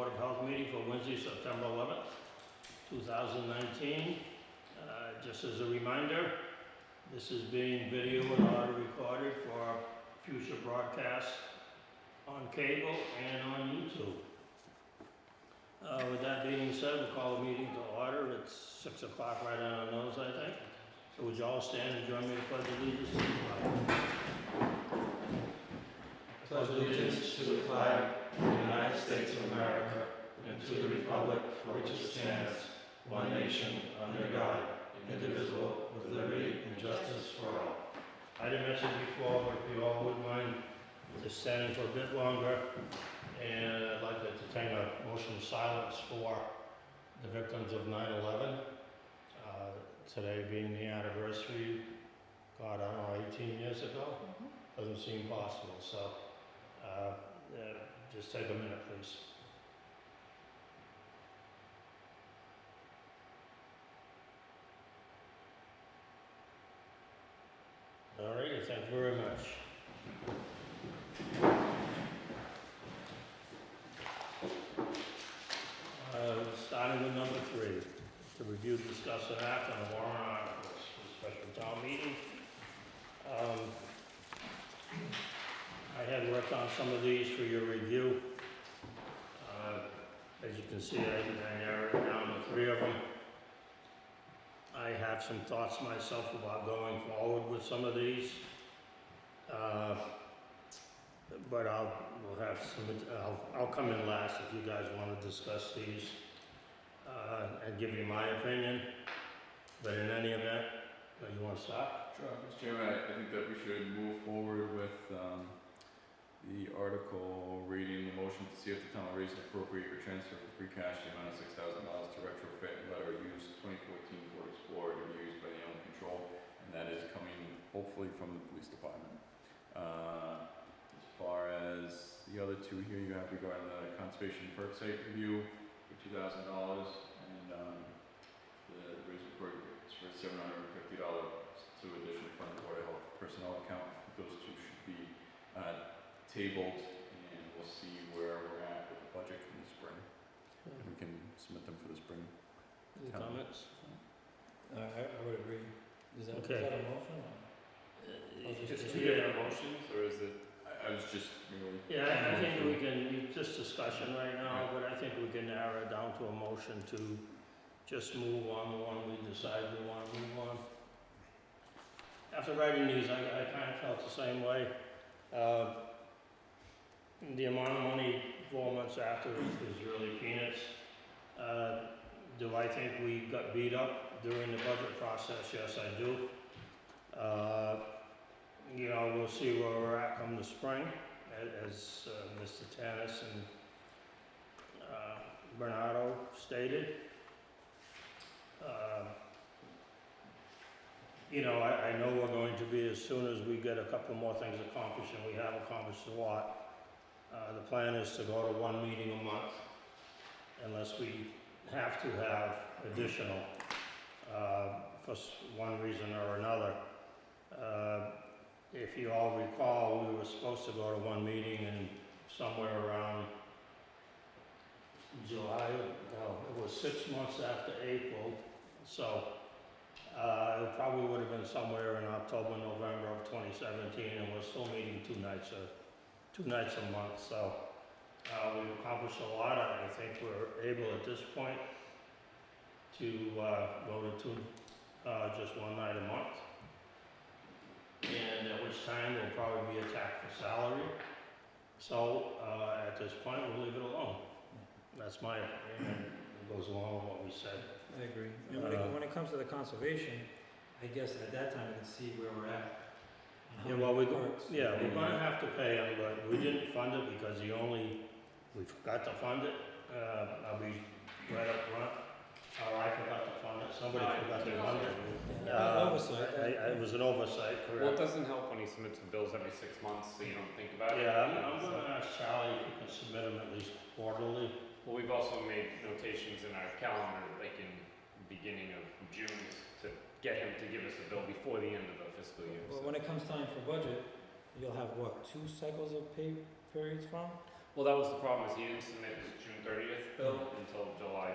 Board of Health meeting for Wednesday, September 11th, 2019. Just as a reminder, this is being video and audio recorded for future broadcasts on cable and on YouTube. With that being said, we'll call the meeting to order. It's 6 o'clock right on our nose, I think. So would you all stand and join me to pledge allegiance to the flag? Pledge allegiance to the flag of the United States of America and to the republic for which it stands, one nation, under God, indivisible, with liberty and justice for all. I didn't mention before, but if you all wouldn't mind just standing for a bit longer, and I'd like to entertain a motion of silence for the victims of 9/11. Today being the anniversary, God, I don't know, 18 years ago? Doesn't seem possible, so just take a minute, please. All right, thank you very much. Starting with number 3, to review, discuss, and act on the warrant articles for special town meeting. I had worked on some of these for your review. As you can see, I narrowed it down to 3 of them. I have some thoughts myself about going forward with some of these. But I'll come in last if you guys want to discuss these and give you my opinion. But in any event, you want to start? Sure. Mr. Chairman, I think that we should move forward with the article reading the motion to see if the town will raise and appropriate or transfer for free cash the amount of $6,000 to retrofit and let or use 2014 Ford Explorer to be used by the animal control, and that is coming hopefully from the police department. As far as the other 2 here, you have regarding the conservation perk site review for $2,000 and the raise appropriates for $750 to additional fund the Board of Health personnel account. Those 2 should be tabled, and we'll see where we're at with the budget in the spring. We can submit them for the spring. Any comments? I would agree. Is that Okay. a motion? Just 2 Yeah. different motions, or is it? I was just really. Yeah, I think we can, just discussion right now, but I think we can narrow it down to a motion to just move on the one we decide we want to move on. After writing these, I kind of felt the same way. The amount of money 4 months after is really peanuts. Do I think we got beat up during the budget process? Yes, I do. We'll see where we're at come the spring, as Mr. Tanis and Bernardo stated. I know we're going to be, as soon as we get a couple more things accomplished, and we have accomplished a lot, the plan is to go to 1 meeting a month, unless we have to have additional, for one reason or another. If you all recall, we were supposed to go to 1 meeting in somewhere around July, it was 6 months after April, so it probably would have been somewhere in October, November of 2017, and we're still meeting 2 nights a month, so we've accomplished a lot. I think we're able at this point to go to just 1 night a month, and at which time we'll probably be attacked for salary. So at this point, we'll leave it alone. That's my opinion, and it goes along with what we said. I agree. And when it comes to the conservation, I guess at that time we can see where we're at. Yeah, well, we're gonna have to pay him, but we didn't fund it because we forgot to fund it. I'll be right up front. I forgot to fund it, somebody forgot to fund it. Oversight. It was an oversight, Well, it correct? doesn't help when he submits the bills every 6 months, so you don't think about it. Yeah, I'm gonna ask Charlie if he can submit them at least quarterly. Well, we've also made notations in our calendar, like in the beginning of June, to get him to give us a bill before the end of the fiscal year. Well, when it comes time for budget, you'll have what, 2 cycles of pay periods from? Well, that was the problem, is he didn't submit his June 30th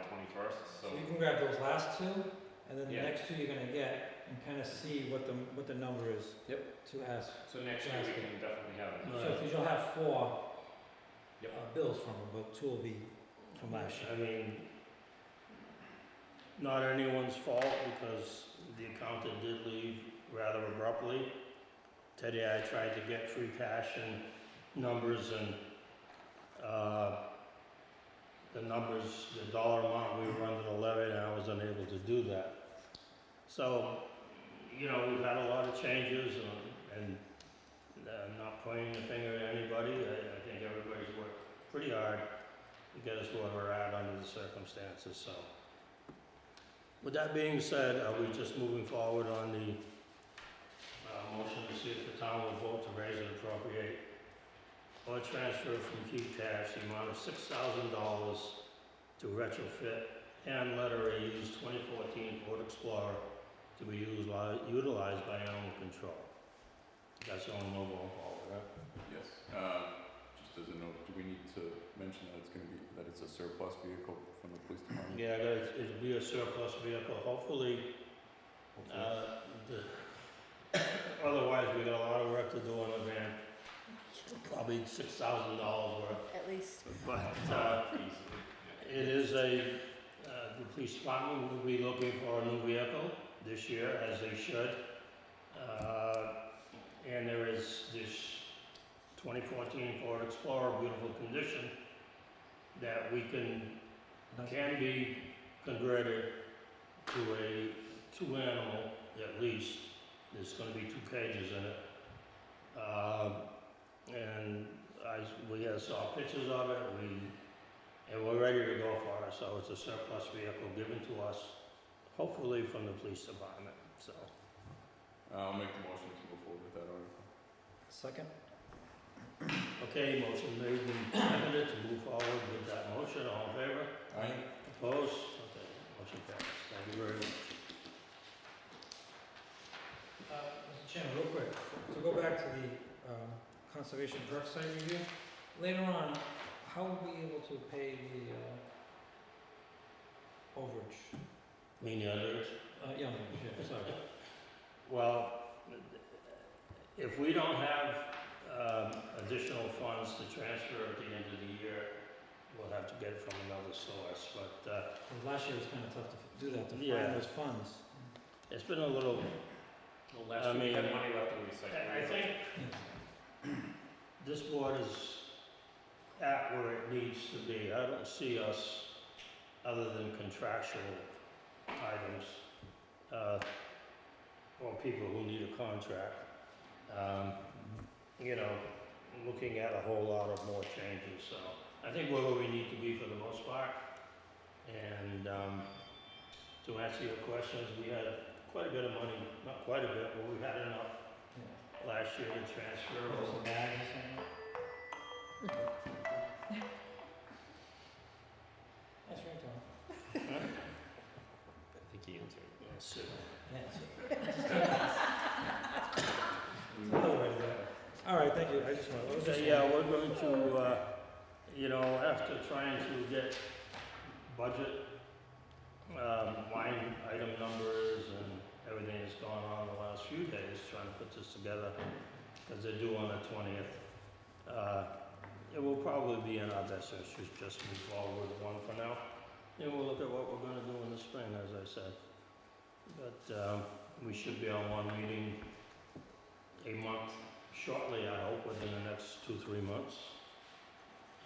July 21st, so. So you can grab those last two, and then the Yeah. next two you're gonna get, and kinda see what the number is. Yep. To ask. So next year we can definitely have it. No. So, cause you'll have four, Yep. bills from them, but two will be from last year. I mean, not anyone's fault because the accountant did leave rather abruptly. Today I tried to get free cash and numbers and, the numbers, the dollar amount we were under the levy, and I was unable to do that. So, you know, we've had a lot of changes and I'm not pointing the finger at anybody. I think everybody's worked pretty hard to get us where we're at under the circumstances, so. With that being said, are we just moving forward on the motion to see if the town will vote to raise and appropriate or transfer from keep cash the amount of $6,000 to retrofit and letter a used 2014 Ford Explorer to be utilized by animal control? That's the only move on forward, right? Yes. Just as a note, do we need to mention that it's a surplus vehicle from the police department? Yeah, it'll be a surplus vehicle, hopefully. Otherwise, we got a lot of work to do on the van. Probably $6,000 worth. At least. But Easily, yeah. it is the police department will be looking for a new vehicle this year, as they should. And there is this 2014 Ford Explorer, beautiful condition, that we can be converted to a two animal at least. There's gonna be 2 cages in it. And we have saw pictures of it, and we're ready to go for it, so it's a surplus vehicle given to us, hopefully from the police department, so. I'll make the motion to go forward with that article. Second? Okay, motion made and seconded to move forward with that motion, all in favor? Aye. Opposed? Okay, motion passes, thank you very much. Mr. Chairman, real quick, to go back to the, conservation perk site review, later on, how will we be able to pay the, overage? Mean the others? Yeah, sorry. Well, if we don't have additional funds to transfer at the end of the year, we'll have to get it from another source, but 'Cause last year was kinda tough to do that, to Yeah. find those funds. it's been a little, Well, last I year we had mean, money left in recycling. I think this board is at where it needs to be. I don't see us, other than contractual items, or people who need a contract, you know, looking at a whole lot of more changes, so I think we're where we need to be for the most part. And, to answer your questions, we had quite a bit of money, not quite a bit, but we had enough Yeah. last year to transfer There was over. some bags or something? That's right, Tom. I think he answered. Yes, Another way to do it. All right, thank you, I just wanted, I was just. Yeah, we're going to, you know, after trying to get budget, line item numbers and everything that's gone on the last few days, trying to put this together, because they're due on the 20th. It will probably be in our best interest just move forward with one for now, and we'll look at what we're gonna do in the spring, as I said. But, we should be on one meeting a month shortly, I hope, within the next 2-3 months.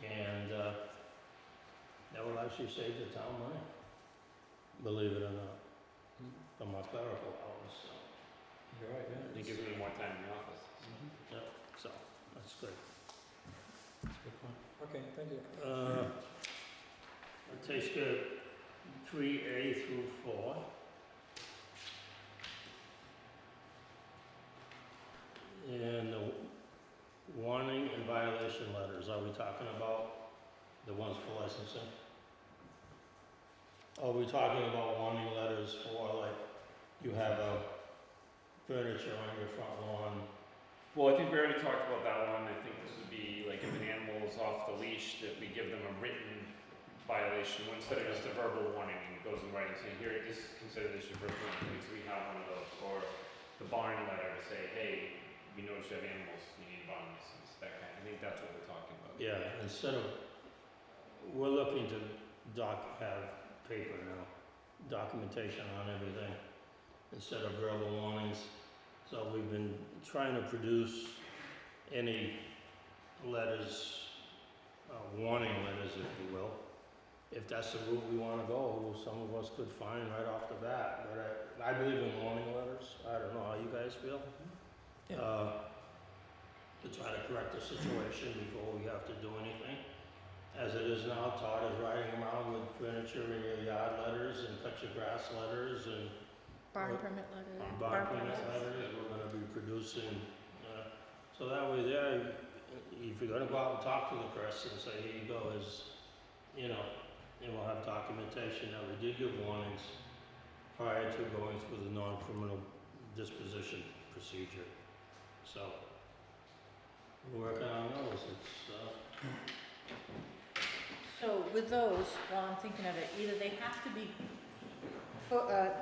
And, that will actually save the town money, believe it or not, from our clerical hours, so, You're right, yeah. It gives me more time in the office. so, that's good. That's a good point. Okay, thank you. It takes care of 3A through 4. And the warning and violation letters, are we talking about the ones for licensing? Are we talking about warning letters for, like, you have a furniture on your front lawn? Well, I think we already talked about that one. I think this would be like if an animal is off the leash, that we give them a written violation violation, instead of just a verbal warning and it goes in writing saying, here, consider this your first warning, because we have one of those, or the barn letter to say, hey, we noticed you have animals, you need a barn license, that kind, I think that's what we're talking about. Yeah, instead of, we're looking to have paper now, documentation on everything, instead of verbal warnings. So we've been trying to produce any letters, warning letters, if you will. If that's the route we wanna go, some of us could find right off the bat, but I believe in warning letters. I don't know how you guys feel. To try to correct the situation before we have to do anything. As it is now, Todd is riding around with furniture in your yard letters and cut your grass letters and Barn permit letter. barn permit letters. We're gonna be producing, so that way there, if you're gonna go out and talk to the press and say, here you go, and we'll have documentation that we did give warnings prior to going through the non-criminal disposition procedure. So, we're working on those. So with those, while I'm thinking of it, either they have to be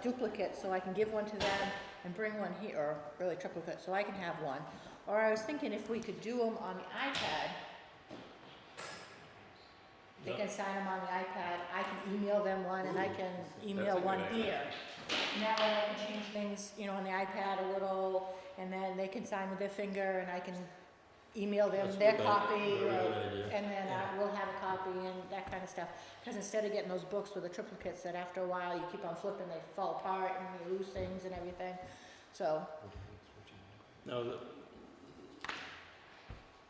duplicates, so I can give one to them and bring one here, or really triplicate, so I can have one. Or I was thinking if we could do them on the iPad, they can sign them on the iPad, I can email them one, and I can email That's a one good idea. here. Now I can change things, on the iPad a little, and then they can sign with their finger, and I can email them That's a their good copy, Very good idea. and then Yeah. we'll have a copy and that kind of stuff. Because instead of getting those books with the triplicates that after a while you keep on flipping, they fall apart and you lose things and everything. So, Now,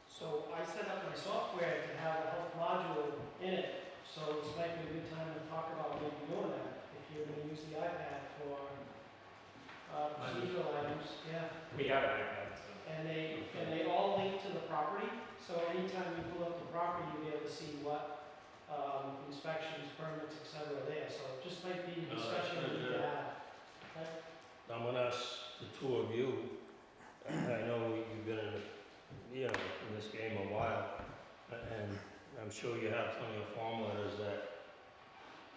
So I set up my software to have a health module in it, so this might be a good time to talk about maybe doing that, if you're gonna use the iPad for, procedural items, yeah. We have an iPad, so. And they all link to the property, so anytime you pull up the property, you'll be able to see what, inspections, permits, et cetera, are there, so it just might be a discussion we need to have. Okay? I'm gonna ask the two of you, I know you've been in this game a while, and I'm sure you have plenty of form letters that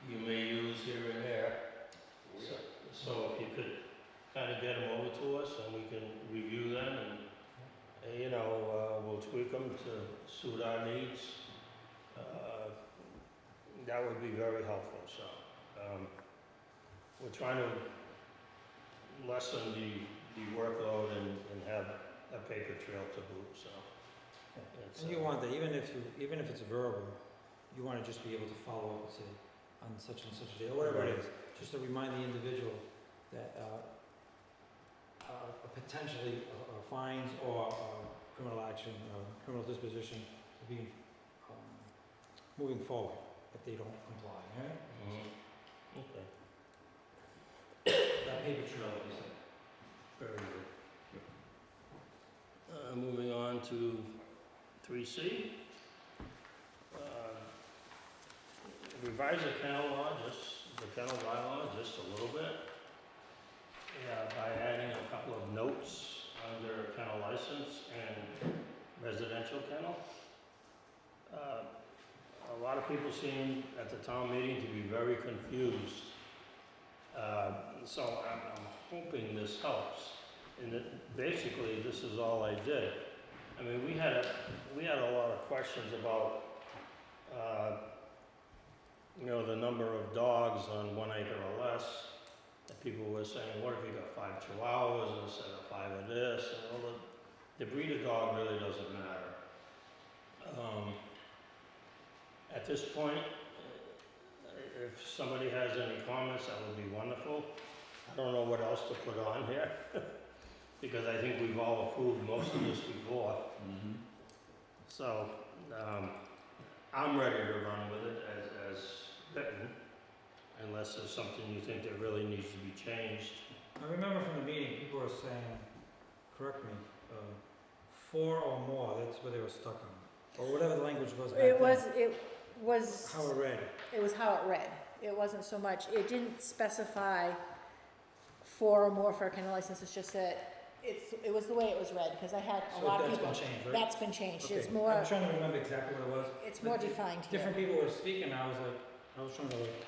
you may use here and there. So if you could kind of get them over to us and we can review them and, we'll tweak them to suit our needs. That would be very helpful, so. We're trying to lessen the workload and have a paper trail to boot, so. it's, And you want that, even if it's verbal, you wanna just be able to follow up and say, on such and such a day, or whatever it is, just to remind the individual that, potentially, fines or, criminal action, criminal disposition will be, moving forward if they don't comply, alright? Okay, That paper trail, like you said. very good. Moving on to 3C. Revise the kennel law, the kennel bylaw, just a little bit. By adding a couple of notes under kennel license and residential kennel. A lot of people seem at the town meeting to be very confused. So I'm hoping this helps. And basically, this is all I did. I mean, we had a lot of questions about, the number of dogs on 1 acre or less. And people were saying, what if you got 5 chihuahuas instead of 5 of this? And all the breed of dog really doesn't matter. At this point, if somebody has any comments, that would be wonderful. I don't know what else to put on here, because I think we've all approved most of this before. So, I'm ready to run with it as written, unless there's something you think that really needs to be changed. I remember from the meeting, people were saying, correct me, 4 or more, that's what they were stuck on, or whatever the language was back then. it was. How it read. It was how it read. It wasn't so much, it didn't specify 4 or more for a kennel license, it's just that it was the way it was read, because I had a lot of people. So that's been changed, right? That's been changed, Okay, it's more, I'm trying to remember exactly what it was. it's more defined here. Different people were speaking, I was like, I was trying to like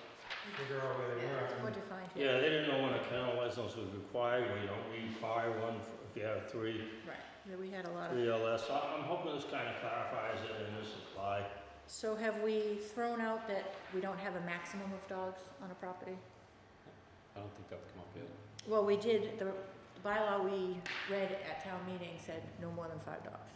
figure out where they were. What'd you find here? Yeah, they didn't know when a kennel license was required, we don't require one if you have three Right, yeah, we had a lot of, or less. So I'm hoping this kind of clarifies it in this supply. so have we thrown out that we don't have a maximum of dogs on a property? I don't think that would come up yet. Well, we did, the bylaw we read at town meeting said no more than 5 dogs.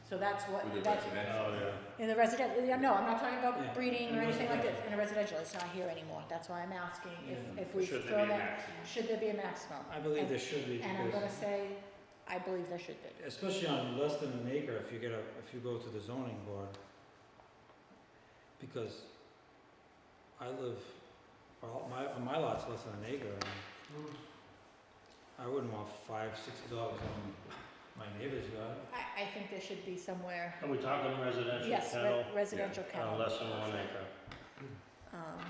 So that's what, With the that's, residential. Oh, yeah. in the residential, no, I'm not talking about Yeah. breeding or In anything like this, residential. in a residential, it's not here anymore, that's why I'm asking Yeah. if we've Should there thrown be a that, maximum? should there be a maximum? I believe there should be And I'm gonna because, say, I believe there should be. especially on less than an acre, if you go to the zoning board, because I live, well, my lot's less than an acre, and I wouldn't want 5, 6 dogs on my neighbor's yard. I think there should be somewhere, Are we talking residential yes, kennel? residential kennel. Less than 1 acre. Um,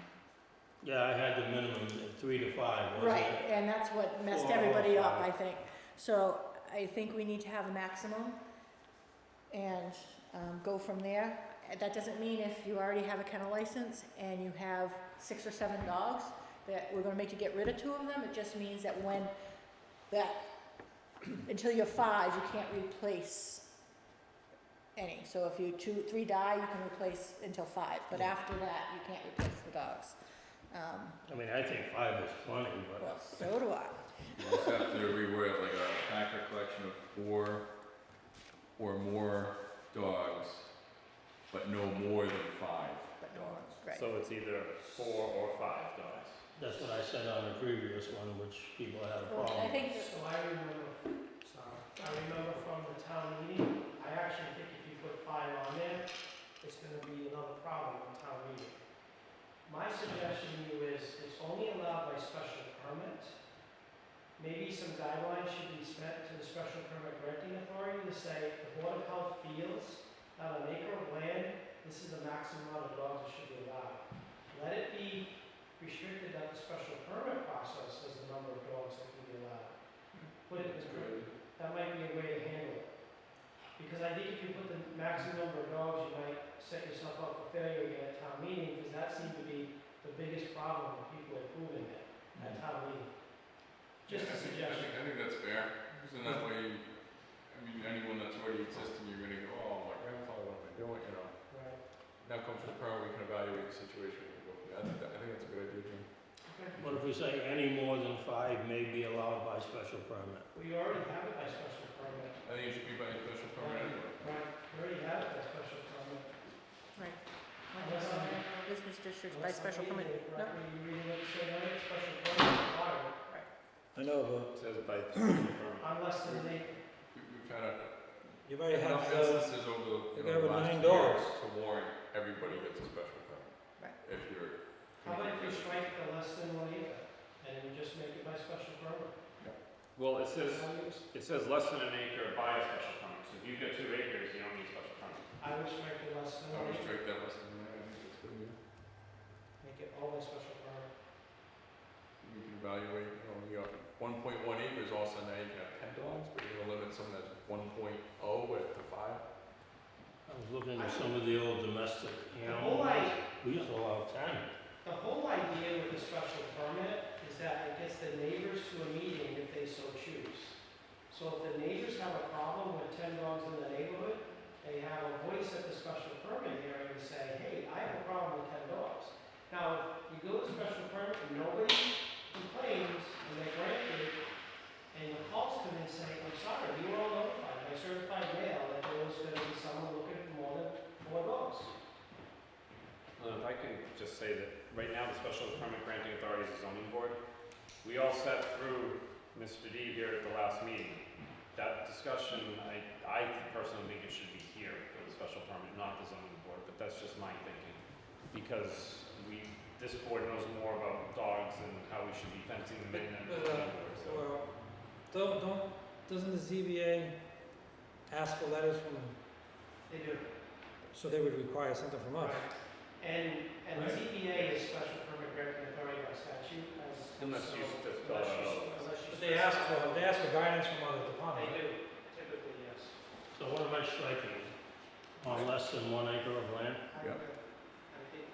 Yeah, I had the minimum 3 to 5, wasn't Right, it? and that's what messed 4 or everybody up, 5. I think. So I think we need to have a maximum and go from there. That doesn't mean if you already have a kennel license and you have 6 or 7 dogs, that we're gonna make you get rid of 2 of them. It just means that when until you're 5, you can't replace any. So if 2, 3 die, you can replace until 5, but after that, you can't replace the dogs. I mean, I think 5 is plenty, but. Well, so do I. You just have to reword it like a pack or collection of 4 or more dogs, but no more than 5 But no dogs. Right. So it's either 4 or 5 dogs. That's what I said on the previous one, which people had a Well, problem I with. think, So I remember from the town meeting, I actually think if you put 5 on there, it's gonna be another problem at town meeting. My suggestion to you is, it's only allowed by special permit. Maybe some guidelines should be set to the special permit granting authority to say, the Board of Health feels that an acre of land, this is the maximum amount of dogs that should be allowed. Let it be restricted that the special permit process is the number of dogs that can be allowed. Put it That's in, good. that might be a way to handle it. Because I think if you put the maximum number of dogs, you might set yourself up for failure again at town meeting, because that seemed to be the biggest problem with people approving it at town meeting. Just a I suggestion. think that's fair, because then that way, I mean, anyone that's already existing, you're gonna go, oh, my grandfather, what am I doing, you know? Right. Now come for the permit, we can evaluate the situation and go from there. I think that's a good idea, Jim. Okay. What if we say any more than 5 may be allowed by special permit? We already have it by special permit. I think it should be by special permit anyway. Right, we already have it by special permit. right. Unless I'm- Business districts by unless I'm special reading permit. it No, correctly, you reading it, say, right, special permit required, I know, but It says by special permit. on less than an acre. We've had you might have, enough instances over the, you you got know, with last 9 years dogs. to warrant everybody gets a special permit. Right. If you're. How about if you strike the less than 1 acre, and you just make it by special permit? Well, it says, How do you- it says less than an acre by a special permit. So if you've got 2 acres, you don't need a special permit. I would strike the less than I 1 would acre, strike that lesson, I think that's good, yeah. make it all by special permit. We can evaluate, you know, you got 1.1 acres, all of a sudden now you can have 10 dogs, but you're gonna limit someone that's 1.0 to 5. I was looking at some of the old domestic The whole animals. idea, We used to allow 10. the whole idea with the special permit is that it gets the neighbors to a meeting if they so choose. So if the neighbors have a problem with 10 dogs in the neighborhood, they have a voice at the special permit hearing and say, hey, I have a problem with 10 dogs. Now, if you go to special permit and nobody complains and they grant it, and the calls come in and say, I'm sorry, you were all notified by certified mail that there was gonna be someone looking for more than 4 dogs. If I can just say that right now, the special permit granting authority is the zoning board. We all sat through Mr. D here at the last meeting. That discussion, I personally think it should be here for the special permit, not the zoning board, but that's just my thinking. Because this board knows more about dogs and how we should be fencing them in than the zoning board, so. well, doesn't the ZBA ask for letters from, They do. so they would require something from us? Right. And the Right. ZBA is special permit granting authority by statute as. Unless you so- just, unless you But they ask for guidance from other They departments. do, typically, yes. So what am I striking? On less than 1 acre of land? I Yeah. agree. I think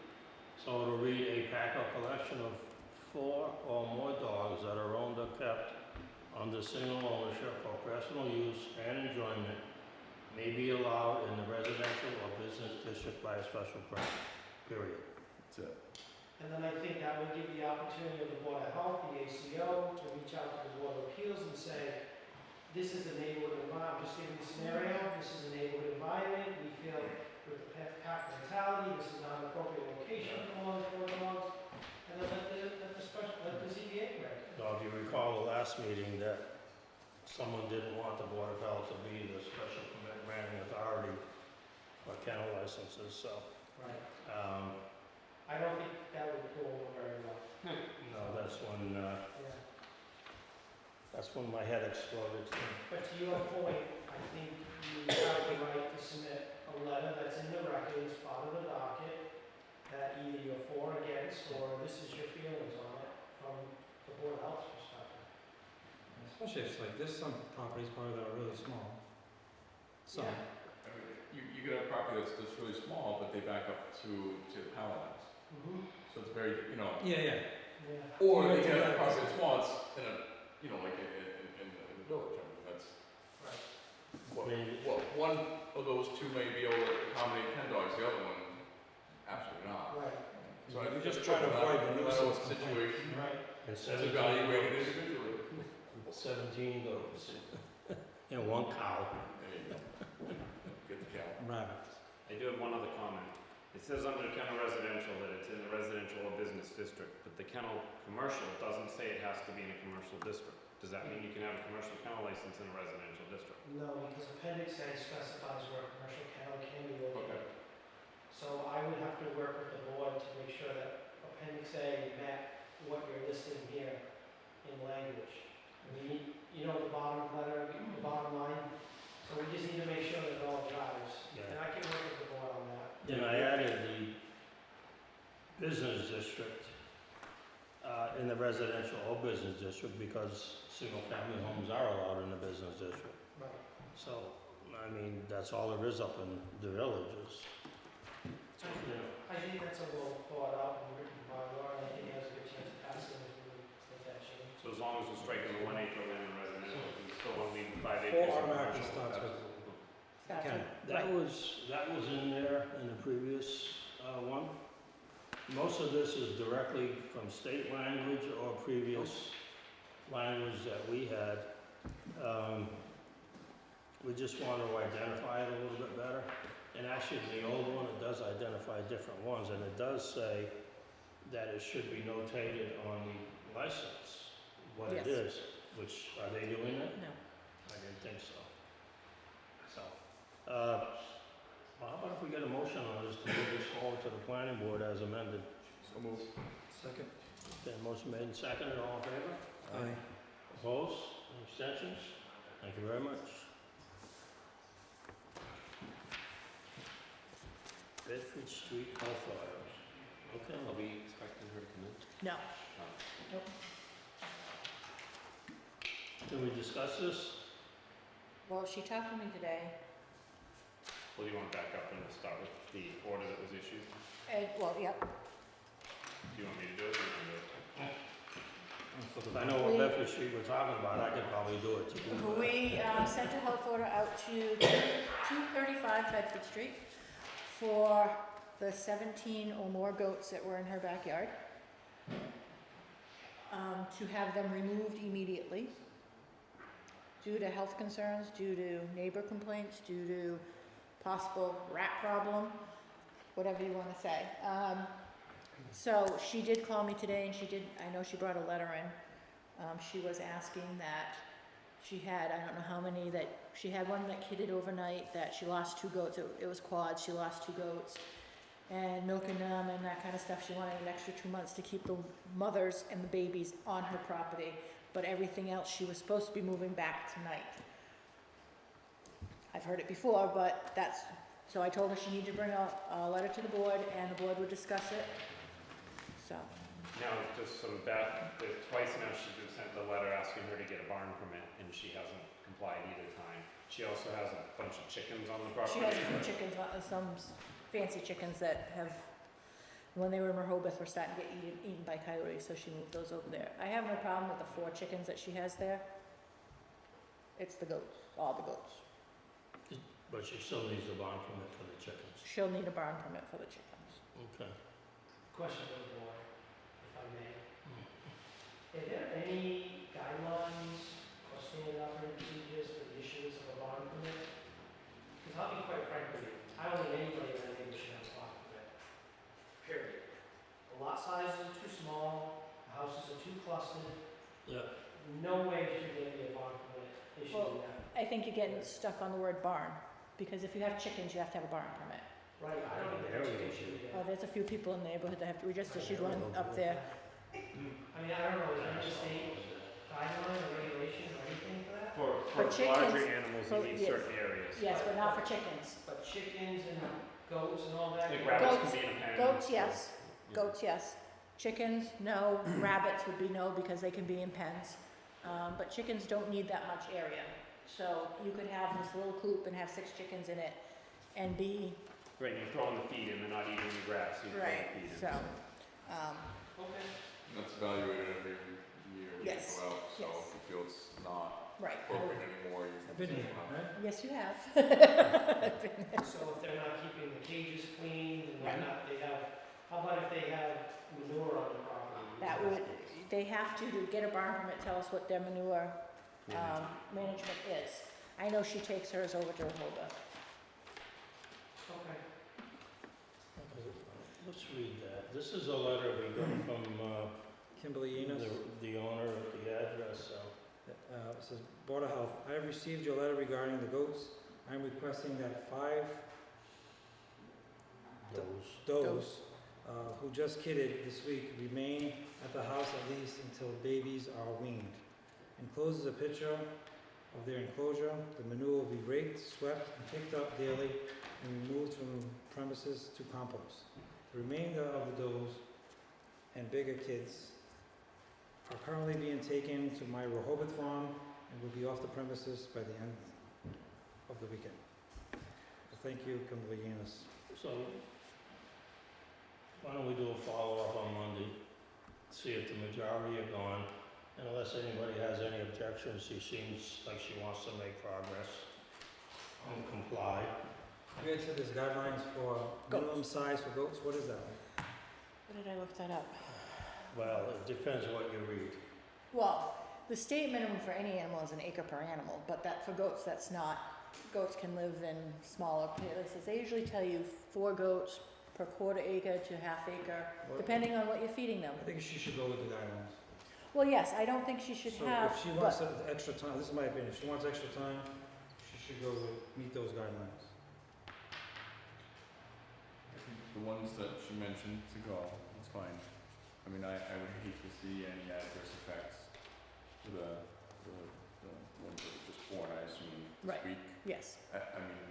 possession of 4 or more dogs that are owned or kept under single ownership for personal use and enjoyment may be allowed in the residential or business district by a special permit, period. That's it. And then I think that would give the opportunity of the Board of Health, the ACO, to reach out to the Board of Appeals and say, this is a neighborhood environment, just giving the scenario, this is a neighborhood environment, we feel with the pack mentality, this is not an appropriate location for more than 4 dogs, and then let the ZBA correct it. Now, if you recall the last meeting that someone didn't want the Board of Health to be the special permit granting authority for kennel licenses, so, Right. um, I don't think that would go over very well. no, that's Yeah. when my head exploded. But to your point, I think you have the right to submit a letter that's in the record, as part of the docket, that either you're for or against, or this is your feelings on it from the Board of Health's perspective. Especially if it's like, there's some properties probably that are really small. Some. Yeah. I mean, you could have property that's really small, but they back up to the power lines. Mm-hmm. So it's very, Yeah. Yeah. or Yeah, they can have yeah. property that's small, it's in a, like in the village, I mean, that's, Right. well, one of those two may be able to accommodate 10 dogs, the other one, absolutely not. Right. So I think Just that's try to good, avoid the no matter what nuisance the situation, Right. And it's evaluated individually. 17 goats. And 1 cow. There you go. Get the cow. Rabbits. I do have one other comment. It says under kennel residential that it's in the residential or business district, but the kennel commercial doesn't say it has to be in a commercial district. Does that mean you can have a commercial kennel license in a residential district? No, because Appendix A specifies where a commercial kennel can be located. Okay. So I would have to work with the board to make sure that Appendix A met what you're listing here in language. I mean, you know, the bottom letter, the bottom line, so we just need to make sure that it all drives. Yeah. And I can work with the board on that. Then I added the business district in the residential or business district because single-family homes are allowed in the business district. Right. So, I mean, that's all there is up in the villages. I think that's a little thought out and written by law, and I think it has a good chance of passing if we make that change. So as long as we're striking the 1 acre land in residential, we still want to leave the 5 4 acres in automatically commercial. starts with That's kennel. That was in there in the previous one. Most of this is directly from state language or previous language that we had. We just want to identify it a little bit better. And actually, the old one, it does identify different ones, and it does say that it should be notated on the license, what it Yes. is, which, are they doing that? No. I didn't think so. So, well, how about if we get a motion on this to move this forward to the planning board as amended? So move. Second. Okay, motion made and seconded, all in favor? Aye. Opposed? Any abstentions? Thank you very much. Bedford Street Health Orders. Okay. Are we expecting her to come in? No. Can we discuss this? Well, she talked to me today, Well, do you want to back up and we'll start with the order that was issued? and, well, yep, Do you want me to do it or you want to do it? If I know what Bedford Street we're talking about, I could probably do it too. we sent a health order out to 235 Bedford Street for the 17 or more goats that were in her backyard, to have them removed immediately due to health concerns, due to neighbor complaints, due to possible rat problem, whatever you want to say. So she did call me today, and I know she brought a letter in. She was asking that she had, I don't know how many, that she had one that kidded overnight, that she lost 2 goats. It was quads, she lost 2 goats, and milking them and that kind of stuff. She wanted an extra 2 months to keep the mothers and the babies on her property, but everything else she was supposed to be moving back tonight. I've heard it before, but so I told her she needed to bring a letter to the board, and the board would discuss it. So, Now, just some back, twice now she's been sent the letter asking her to get a barn permit, and she hasn't complied either time. She also has a bunch of chickens on the property. she has some chickens, some fancy chickens that have When they were in Rehoboth, were starting to get eaten by coyotes, so she moved those over there. I have no problem with the 4 chickens that she has there. It's the goats, all the goats. But she still needs a barn permit for the chickens. She'll need a barn permit for the chickens. Okay. Question for the board, if I may. Are there any guidelines or standard operating procedures for the issuance of a barn permit? Because I'll be quite frank with you, I don't think anybody in my neighborhood should have a barn permit. Period. The lot sizes are too small, the houses are too clustered, Yeah. no way should there be a barn permit issued Well, in that. I think you're getting stuck on the word barn, because if you have chickens, you have to have a barn permit. Right, I don't think There that's we an go. issue Oh, there. there's a few people in the neighborhood that have to, we just issued one up there. I mean, I don't know, is there any state guideline or regulation or anything for that? For For larger chickens, animals, for- you need yes. certain areas. Yes, but not for chickens. But chickens and goats and all that? Like rabbits Goats- can be in a pen. Goats, yes. Goats, yes. Chickens, no. Rabbits would be no, because they can be in pens. But chickens don't need that much area. So you could have this little coop and have 6 chickens in it and be, Right, you're throwing the feed in, they're not eating the grass, you throw right, the feed in. so, Okay. And that's evaluated every year when you Yes, go out, so yes. if you feel it's not right. appropriate anymore, you I've can been take here, it out. right? Yes, you have. So if they're not keeping the cages clean and whatnot, they have, how about if they have manure on the property? That would, they have to get a barn permit, tell us what their manure, management is. I know she takes hers over to Rehoboth. Okay. Let's read that. This is a letter we got from, Kimberly Enos. the owner of the address, so. It says, Board of Health, I have received your letter regarding the goats. I am requesting that 5 does who just kidded this week remain at the house at least until babies are weaned. Encloses a picture of their enclosure. The manure will be raked, swept, and picked up daily and removed from premises to compost. The remainder of the does and bigger kids are currently being taken to my Rehoboth farm and will be off the premises by the end of the weekend. Thank you, Kimberly Enos. So, why don't we do a follow-up on Monday, see if the majority are gone, and unless anybody has any objections, she seems like she wants to make progress and comply. You had said there's guidelines for minimum size for goats, what is that? Where did I look that up? Well, it depends what you read. Well, the state minimum for any animal is an acre per animal, but that, for goats, that's not. Goats can live in smaller places. They usually tell you 4 goats per quarter acre to half acre, depending on what you're feeding them. I think she should go with the guidelines. Well, yes, I don't think she should So have, if she but, wants extra time, this is my opinion, if she wants extra time, she should go with, meet those guidelines. The ones that she mentioned to go, that's fine. I mean, I would hate to see any adverse effects to the ones that were just born, I assume, this Right. week. yes. I mean,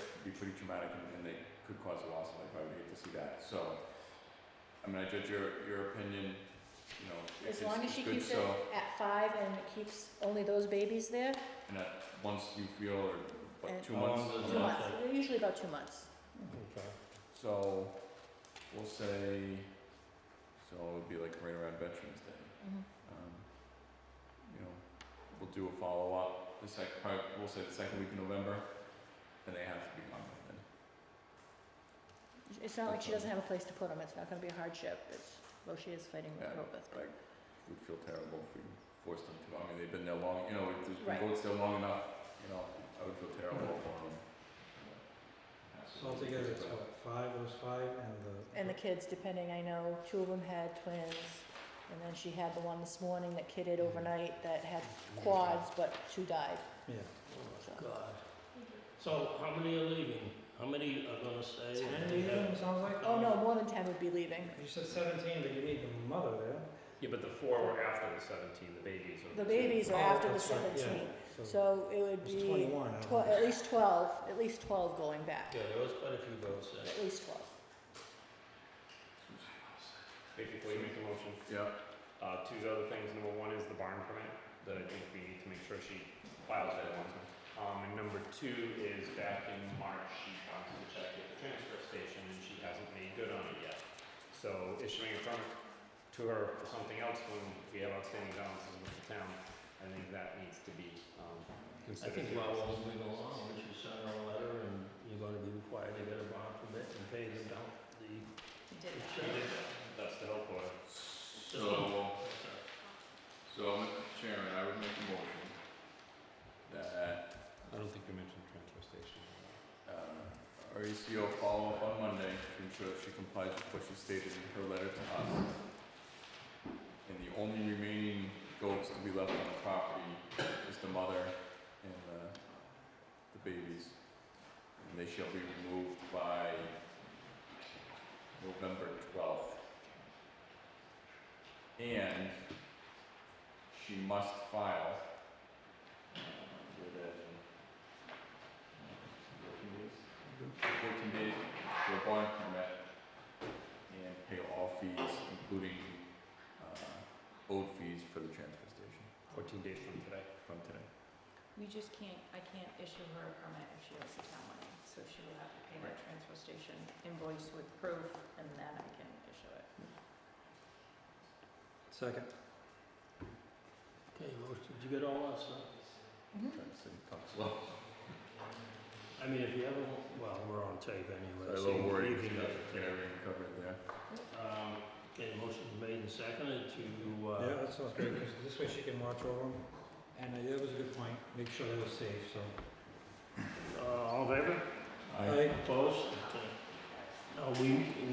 it'd be pretty traumatic and they could cause a loss of life, I would hate to see that, so. I mean, I judge your opinion, you know, As it's long as she good, keeps it so, at 5 and keeps only those babies there, and that once you feel, or what, And- 2 How long months? does a it two month? months, they're usually about 2 months. Okay. So, we'll say, so it would be like right around Veterans Day. Mhm. You know, we'll do a follow-up, probably, we'll say the second week in November, and they have to be gone by then. It's not like she doesn't have a place to put them, it's not gonna be a hardship, it's, well, she is fighting with Yeah, Rehoboth. like, we'd feel terrible if we forced them to, I mean, they've been there long, you know, if there's Right. been goats there long enough, you know, I would feel terrible for them. So altogether, it's what, 5, those 5, And the kids, depending, I know 2 of them had twins, and then she had the one this morning that kidded overnight that had quads, but 2 died. yeah. Oh, God. So, how many are leaving? How many are gonna stay? 10 even, sounds like? Oh, no, more than 10 would be leaving. You said 17, but you need the mother there. Yeah, but the 4 were after the 17, the babies are. The babies are Oh, after the that's right, yeah. 17, so it would It's be 21, I don't know. at least 12 going back, Yeah, there was quite a few goats there. at least 12. Wait, before you make the motion, Yeah, 2 other things, number 1 is the barn permit, that I think we need to make sure she files that one. And number 2 is back in March, she wants to check at the transfer station, and she hasn't made good on it yet. So issuing a permit to her for something else when we have outstanding balances with the town, I think that needs to be I considered. think while we're moving along, we should send her a letter and you're gonna be required to get a bond permit and pay them down the. You did that. She did that. That's the help order. So, Mr. Chairman, I would make a motion that I don't think you mentioned transfer station. RECO follow up on Monday to ensure that she complies with what she stated in her letter to us. And the only remaining goats to be left on the property is the mother and the babies. And they shall be removed by November 12th. And she must file within 14 days for a bond permit and pay all fees, including owed fees for the transfer station 14 days from today. from today. We just can't, I can't issue her a permit if she owes the town money, so she will have to pay that transfer station invoice with proof, and then I can issue it. Second. Okay, motion, did you get all that stuff? Mhm. Trying to say talk slow. I mean, if you ever, well, we're on tape anyway. A so little you worried can because get it. can't everything covered there. Okay, motion made and seconded to, Yeah, that sounds great, 'cause this way she can watch over them. And that was a good point, make sure they were safe, so. all in favor? Aye. Opposed? Okay.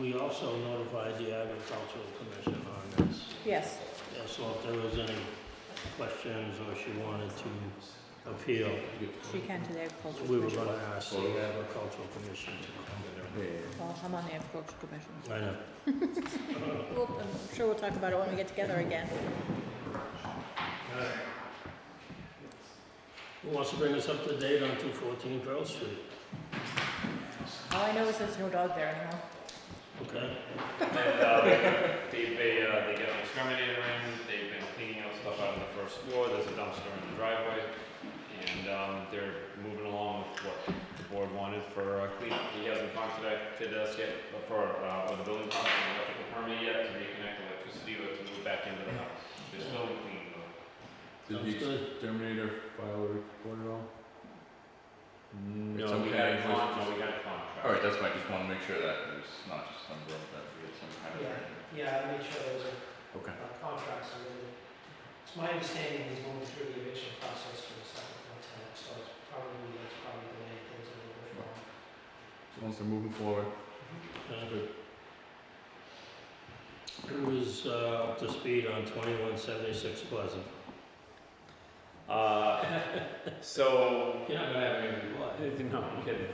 We also notified the agricultural commission on this. Yes, Yeah, so if there was any questions or she wanted to appeal, she can to the agricultural we were commission. gonna ask the agricultural commission to come. Well, I'm on the agricultural commission. I know. I'm sure we'll talk about it when we get together again. Who wants to bring us up to date on 214 Pearl Street? All I know is there's no dog there anymore. Okay? And they get an exterminator in, they've been cleaning out stuff out on the first floor, there's a dumpster in the driveway, and they're moving along with what the board wanted for cleanup. He hasn't contacted us yet for the building permit and electrical permit yet to reconnect electricity or to move back into the house. They're still cleaning though. Did the Sounds good. exterminator file a report at all? It's No, we okay. got a contract. Alright, that's fine, just wanna make sure that there's not just some road that we had some kind of. Yeah, I made sure those Okay. contracts are really, it's my understanding he's moving through the eviction process for the second tenant, so it's probably delaying things a little bit more. So once they're moving forward, Who is up to speed on 2176 Pleasant? So You're not gonna have any reply. no, I'm kidding.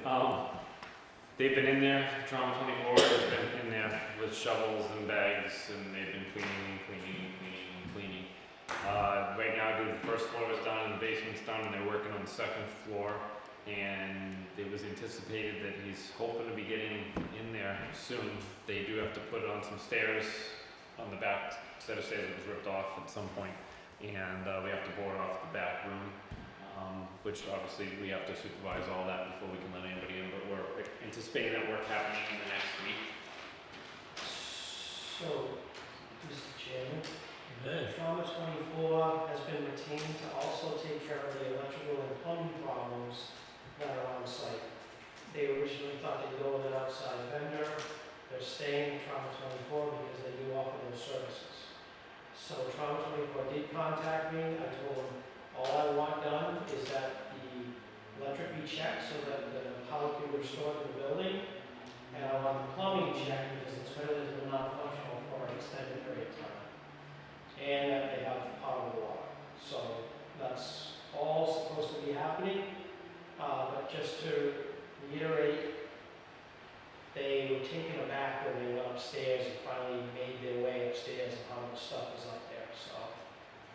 They've been in there, Trauma 24 has been in there with shovels and bags, and they've been cleaning. Right now, the first floor is done, and the basement's done, and they're working on the second floor. And it was anticipated that he's hoping to be getting in there soon. They do have to put on some stairs on the back set of stairs that was ripped off at some point, and we have to board off the back room. Which obviously we have to supervise all that before we can let anybody in, but we're anticipating that work happening in the next week. So, Mr. Chairman, Yeah. Trauma 24 has been retained to also take care of the electrical and plumbing problems that are on site. They originally thought they'd go with an outside vendor. They're staying with Trauma 24 because they do offer those services. So Trauma 24 did contact me. I told them all I want done is that the electric be checked so that the power can be restored to the building. And I want the plumbing checked because it's toilets been non-functional for an extended period of time. And that they have potable water. So that's all supposed to be happening. But just to reiterate, they were taken aback when they went upstairs and finally made their way upstairs and how much stuff is up there. So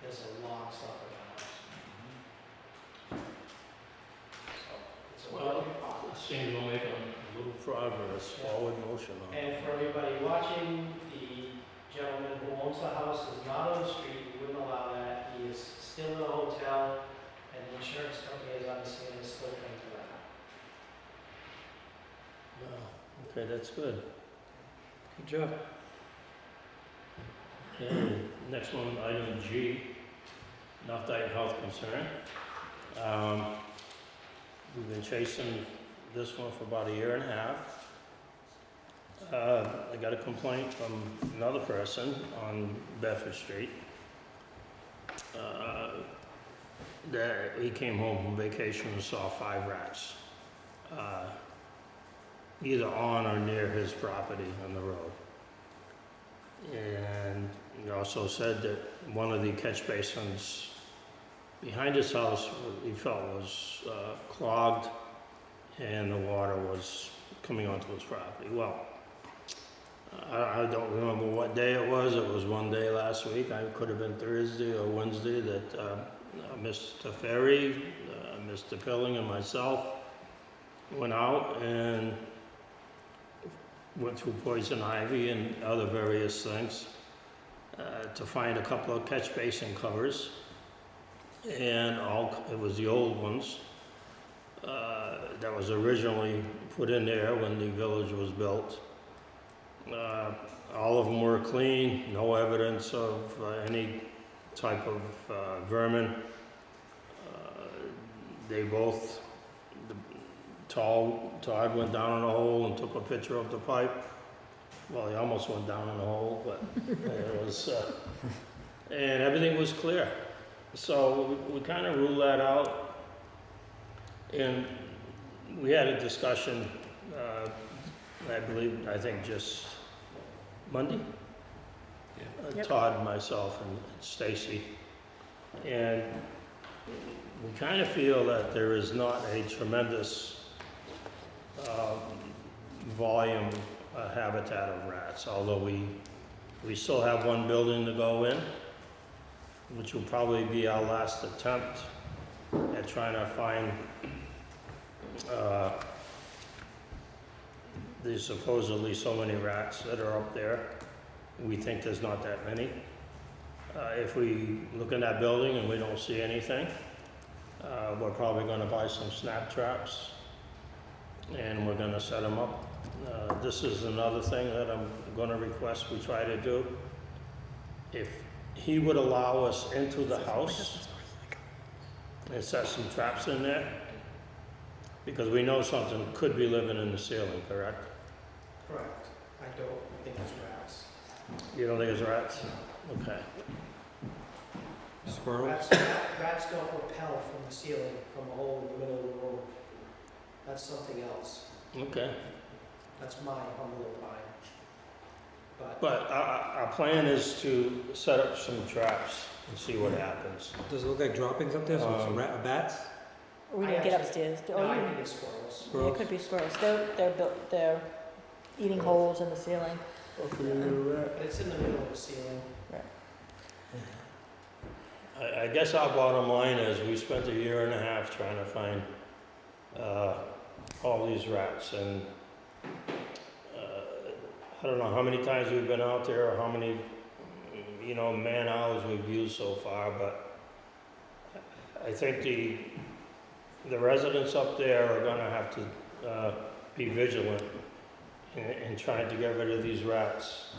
there's a lot of stuff in the house. So it's a Well, work in progress. it seems we'll make a little progress, forward motion on it. And for everybody watching, the gentleman who owns the house is not on the street, he wouldn't allow that, he is still in a hotel, and the insurance company, as I understand, is still paying for that. Yeah. Okay, that's good. Good job. Okay, next one, item G, North Dayton Health Concern. We've been chasing this one for about a year and a half. I got a complaint from another person on Bedford Street. That he came home from vacation and saw 5 rats, either on or near his property on the road. And he also said that one of the catch basins behind his house, he felt was clogged and the water was coming onto his property. Well, I don't remember what day it was. It was one day last week. I could have been Thursday or Wednesday that Mr. Ferry, Mr. Pilling and myself went out and went through poison ivy and other various things to find a couple of catch basin covers, and it was the old ones that was originally put in there when the village was built. All of them were clean, no evidence of any type of vermin. They both, Todd went down in a hole and took a picture of the pipe. Well, he almost went down in a hole, but it was, and everything was clear. So we kind of ruled that out. And we had a discussion, I think just Monday? Yep. Todd, myself, and Stacy. And we kind of feel that there is not a tremendous volume habitat of rats, although we still have one building to go in, which will probably be our last attempt at trying to find there's supposedly so many rats that are up there. We think there's not that many. If we look in that building and we don't see anything, we're probably gonna buy some snap traps and we're gonna set them up. This is another thing that I'm gonna request we try to do. If he would allow us into the house and set some traps in there, because we know something could be living in the ceiling, correct? Correct. I don't think it's rats. You don't think it's rats? Okay. Squirrels? Rats don't repel from the ceiling, from a hole in the middle of the room. That's something else. Okay. That's my humble opinion. But our plan is to set up some traps and see what happens. Does it look like droppings up there, so it's bats? We I didn't get actually- upstairs. No, Oh, I you- think it's squirrels. yeah, it Squirrels? could be squirrels. They're eating holes in the ceiling. But it's in the middle of the ceiling. I guess our bottom line is we spent a year and a half trying to find all these rats, and I don't know how many times we've been out there or how many, man hours we've used so far, but I think the residents up there are gonna have to be vigilant in trying to get rid of these rats,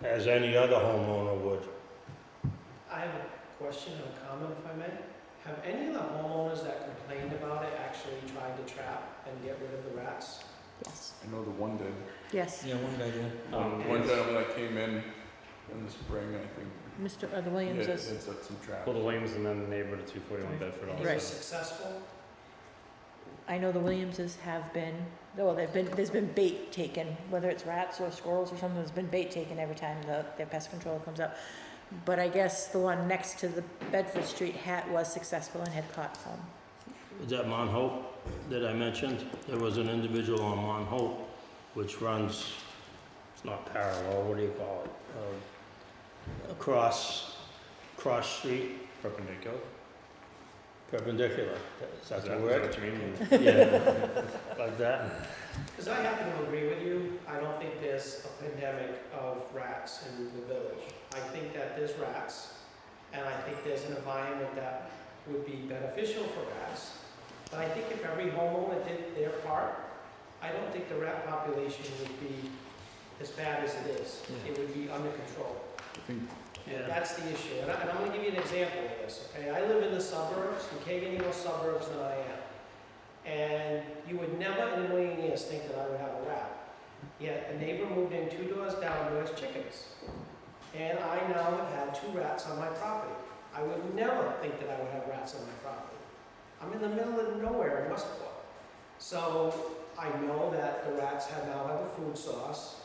as any other homeowner would. I have a question and a comment, if I may. Have any of the homeowners that complained about it actually tried to trap and get rid of the rats? Yes. I know the one did. Yes. Yeah, one guy did. One gentleman that came in the spring, I think. The Williams Yeah, is. had set some traps. Well, the Williams and then the neighbor to 241 Bedford And also. he was successful? I know the Williamses have been. There's been bait taken, whether it's rats or squirrels or something. There's been bait taken every time their pest control comes up. But I guess the one next to the Bedford Street was successful and had caught some. Was that Mount Hope that I mentioned? There was an individual on Mount Hope which runs, it's not parallel, what do you call it? Across street, perpendicular. Is that the word? what you mean? Yeah, like that. Because I happen to agree with you. I don't think there's a pandemic of rats in the village. I think that there's rats, and I think there's an environment that would be beneficial for rats. But I think if every homeowner did their part, I don't think the rat population would be as bad as it is. Yeah. It would be under control. I think, And that's the issue. And I'm gonna give you an example of this, okay? I live in the suburbs, in Kaganino suburbs than I am. And you would never in a million years think that I would have a rat. Yet a neighbor moved in 2 doors down who has chickens. And I now have had 2 rats on my property. I would never think that I would have rats on my property. I'm in the middle of nowhere in Westport. So I know that the rats now have a food source.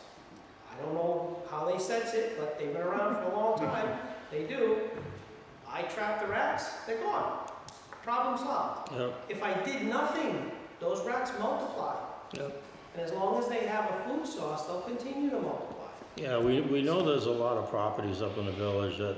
I don't know how they sense it, but they've been around for a long time. They do. I trap the rats, they're gone. Problem solved. Yep, If I did nothing, those rats multiply. yep. And as long as they have a food source, they'll continue to multiply. Yeah, we know there's a lot of properties up in the village that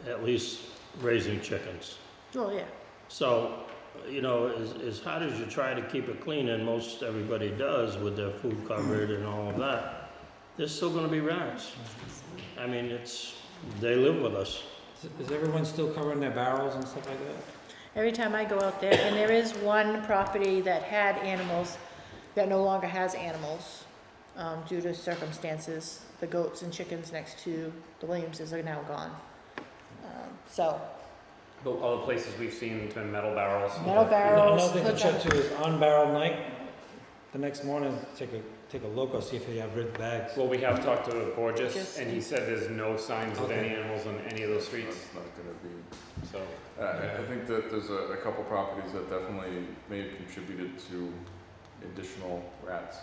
at least raising chickens. Oh, yeah. So, you know, as hard as you try to keep it clean, and most everybody does with their food cupboard and all of that, there's still gonna be rats. I mean, they live with us. Is everyone still covering their barrels and stuff like that? Every time I go out there, and there is one property that had animals that no longer has animals, due to circumstances. The goats and chickens next to the Williamses are now gone. So, But all the places we've seen, it's been metal barrels. metal barrels. Another thing to put check them- too is on barrel night, the next morning, take a look or see if they have rid bags. Well, we have talked to Borges, Just- and he said there's no signs of any animals on any of those streets, that's not gonna be, so. I think that there's a couple properties that definitely may have contributed to additional rats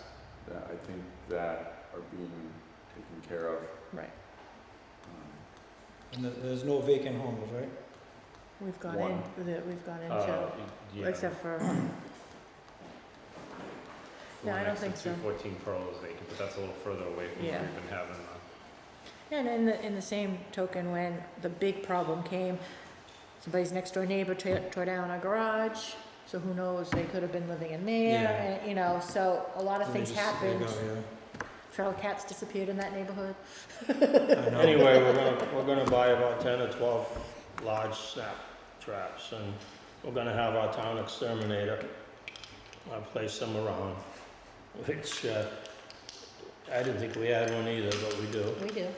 that I think that are being taken care of. Right, Um, And there's no vacant homes, right? we've gone One. in, we've gone Uh, into, yeah. except for, The No, one I don't next to think so. 214 Pearl is vacant, but that's a little further away from where Yeah. we've been having, and in the same token, when the big problem came, somebody's next door neighbor tore down a garage, so who knows, they could have been living in there, Yeah. and, you know, so a lot of And they things just- there you happened. go, Feral cats disappeared in that neighborhood. yeah. I know. Anyway, we're gonna buy about 10 or 12 large snap traps, and we're gonna have our town exterminator place them around, which, I didn't think we had one either, but we do. We do.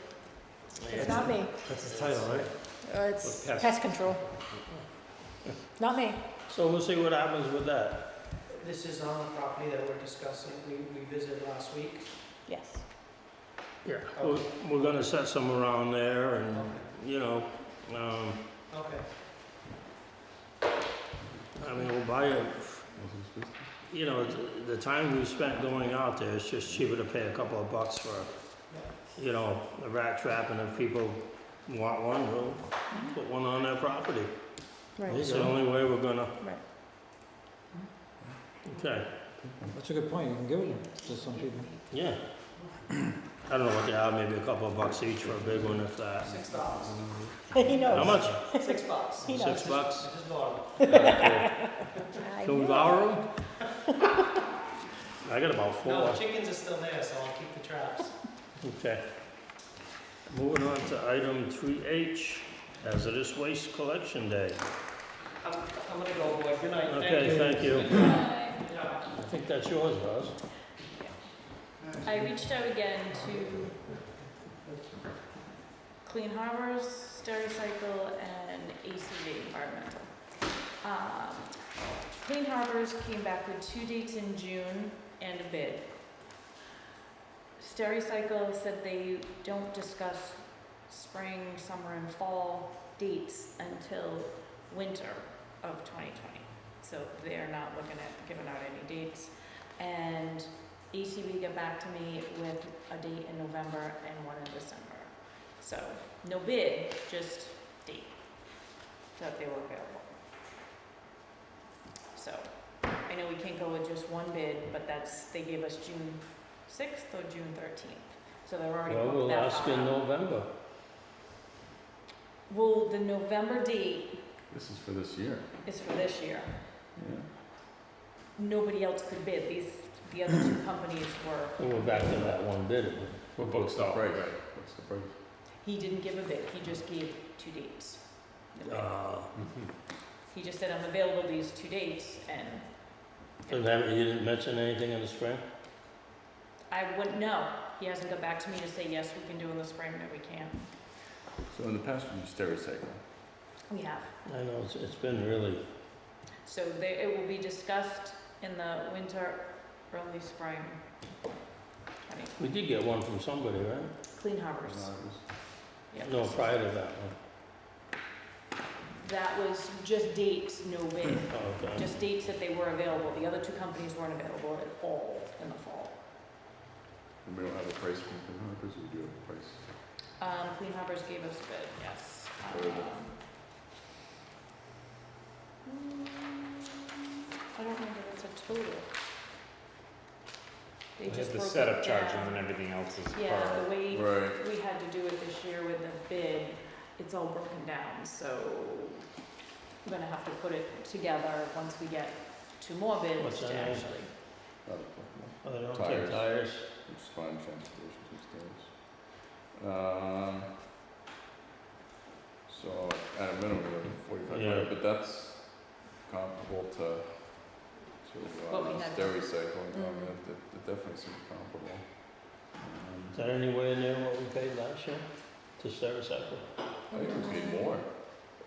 It's And- not me. That's the title, right? It's Pest. pest control. Not me. So we'll see what happens with that. This is on the property that we're discussing, we visited last week. Yes. Yeah. We're gonna set some around there, and, Okay, you know, okay. I mean, we'll buy a, you know, the time we spent going out there, it's just cheaper to pay a couple of bucks for, you know, a rat trap, and if people want one, we'll put one on their property. Right, It's the only way we're gonna, right. okay, That's a good point, you can give it to some people. yeah. I don't know what they are, maybe a couple of bucks each for a big one, if that. $6. He knows. How much? $6. He knows. $6? I just bought I Can we know. borrow them? I got about them. No, 4. the chickens are still there, so I'll keep the traps. Okay. Moving on to item 3H, hazardous waste collection day. I'm gonna go, boy, good night, thank you. Okay, thank you. Yeah. I think that's yours, Roz. I reached out again to Clean Harbors, Stericycle, and ACV Environmental. Clean Harbors came back with 2 dates in June and a bid. Stericycle said they don't discuss spring, summer, and fall dates until winter of 2020. So they're not looking at giving out any dates. And ACB got back to me with a date in November and one in December. So, no bid, just date that they were available. So, I know we can't go with just one bid, but they gave us June 6th or June 13th. So they're already Well, booked we'll that ask far in out. November. Well, the November date This is for this year, is for this year. yeah. Nobody else could bid. The other 2 companies were, And we're back to that one bid. We're booked up, Price, right? what's the price? he didn't give a bid, he just gave 2 dates. No bid. He just said, I'm available these 2 dates, and You didn't mention anything in the spring? I wouldn't know. He hasn't got back to me to say, yes, we can do in the spring, no, we can't. So in the past, we used Stericycle. We have. I know, it's been really, So there, it will be discussed in the winter, early spring. we did get one from somebody, right? Clean Harbors. Yep. No, prior to that one. That was just dates, no bid. Okay. Just dates that they were available. The other two companies weren't available at all in the fall. And we don't have a price from Clean Harbors, we do have a price. Clean Harbors gave us a bid, yes. What is it? I don't remember if it's a total. They It's just the broke setup it charge down. and then everything else is Yeah, per. the way Right. we had to do it this year with the bid, it's all broken down, so we're gonna have to put it together once we get two more bids What's to that name? actually. Not applicable. Oh, they don't Tires. take tires? Which is fine, transportation takes tires. So at a minimum, we have 4,500, Yeah. but that's comparable to What we had. Stericycle, you know, I mean, Mhm. it definitely seems comparable. Is that anywhere near what we paid last year to Stericycle? I think we paid more.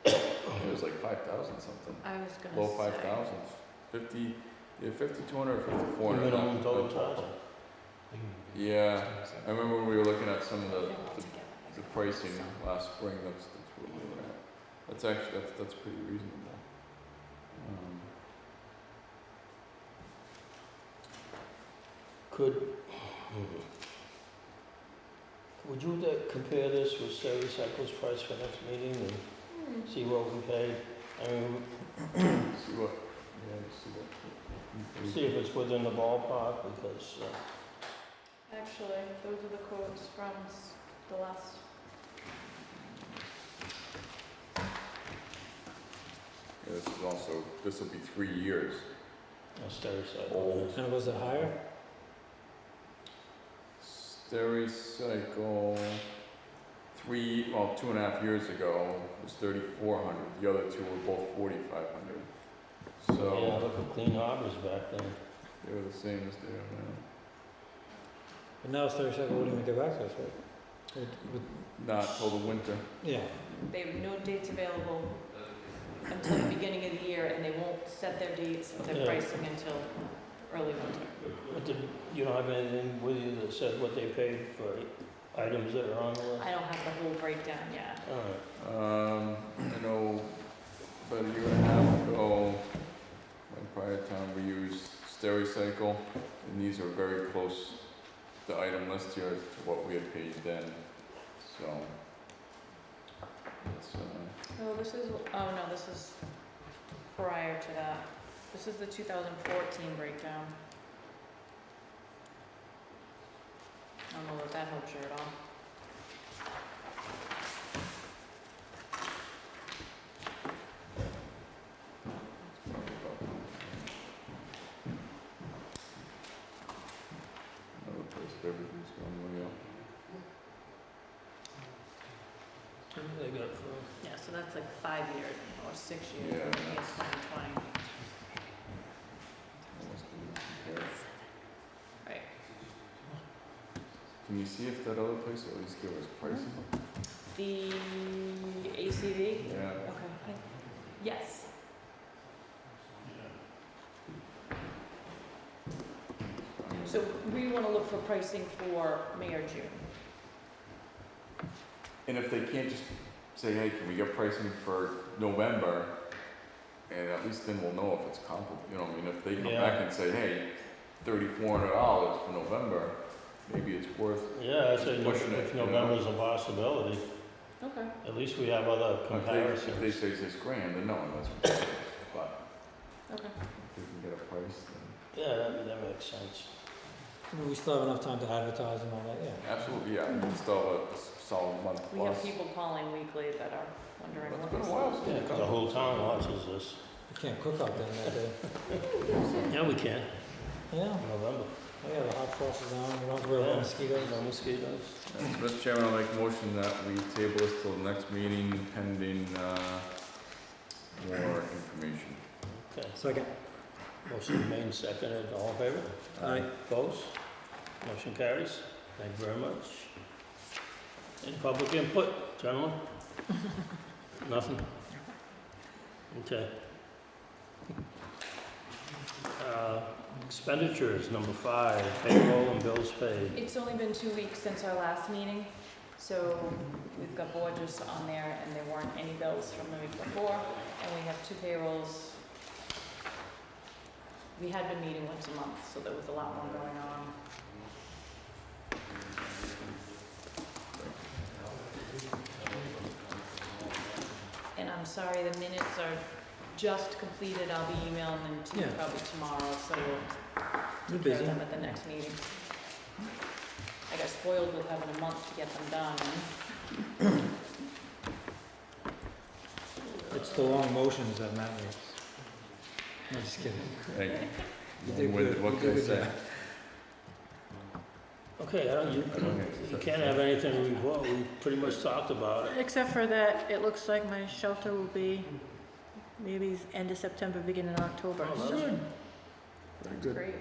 It was like 5,000 something, I was gonna low say. 5,000s, 50, yeah, 5,200 or 5,400. Minimum not- total not charge? Yeah, I remember when we were looking at some of Put the, them all the together, like the a pricing sum. last spring, that's what we were at. That's actually, that's pretty reasonable. Could, would you compare this with Stericycle's price for next meeting and see what we paid? I mean, See what, yeah, see what. see if it's within the ballpark, because, Actually, those are the quotes from the last. Yeah, this is also, this will be 3 years Stericycle. old. And was it higher? Stericycle, 2.5 years ago was 3,400. The other two were both 4,500. Yeah, So look at Clean Harbors back then. they were the same as they are now. But now Stericycle wouldn't even get back to us, right? Not till the winter. Yeah. They have no dates available until the beginning of the year, and they won't set their dates or their Yeah. pricing until early winter. But did, you don't have anything with you that said what they paid for items that are on the list? I don't have the whole breakdown yet. Alright, I know about a year and a half ago, in prior time, we used Stericycle, and these are very close, the item list here, to what we had paid then, so. It's, Oh, this is, oh no, this is prior to that. This is the 2014 breakdown. I don't know if that helps you at all. another place, everything's going way up. what do they got for? Yeah, so that's like 5 years or 6 years. Yeah. I think it's 2020. Almost didn't compare. Right. Can you see if that other place will at least give us pricing? The ACV? Yeah. Okay. Yes. So we want to look for pricing for May or June. And if they can't just say, hey, can we get pricing for November? And at least then we'll know if it's comparable, you know, I mean, if they come Yeah. back and say, hey, $3,400 for November, maybe it's worth, Yeah, I said, Pushing it, if you know. November's a possibility, Okay. at least we have other if they comparisons. say $6,000, then no, that's ridiculous. But Okay. if we can get a price, then Yeah, that makes sense. We still have enough time to advertise and all that, yeah. absolutely, yeah, we can still have a solid month We have plus. people calling weekly that are wondering It's what been a this while is. since Yeah, we've 'cause done the whole this. town watches this. You can't cook out there that day. Yeah, we can, Yeah, November. oh yeah, the hot frost is down, we don't have to worry Yeah. about mosquitoes. No mosquitoes. So, Mr. Chairman, I'll make a motion that we table this till the next meeting pending, more information. Okay, Second. motion made, seconded, all in favor? Aye. Opposed? Motion carries. Thank you very much. Any public input, gentlemen? Nothing? Okay. Expenditures, number 5, payroll and bills paid. It's only been 2 weeks since our last meeting, so we've got Borges on there, and there weren't any bills from the week before, and we have 2 payrolls. We had been meeting once a month, so there was a lot more going on. And I'm sorry, the minutes are just completed. I'll be emailing them to you Yeah. probably tomorrow, so we'll You're take care busy. of them at the next meeting. I got spoiled with having a month to get them done. It's the long motions that matter. I'm just kidding. Hey, You did what- good. what You can I did good say? job. Okay, you can't have anything, we pretty much talked about it. Except for that, it looks like my shelter will be maybe end of September, beginning of October. Oh, so- that's good. That's great.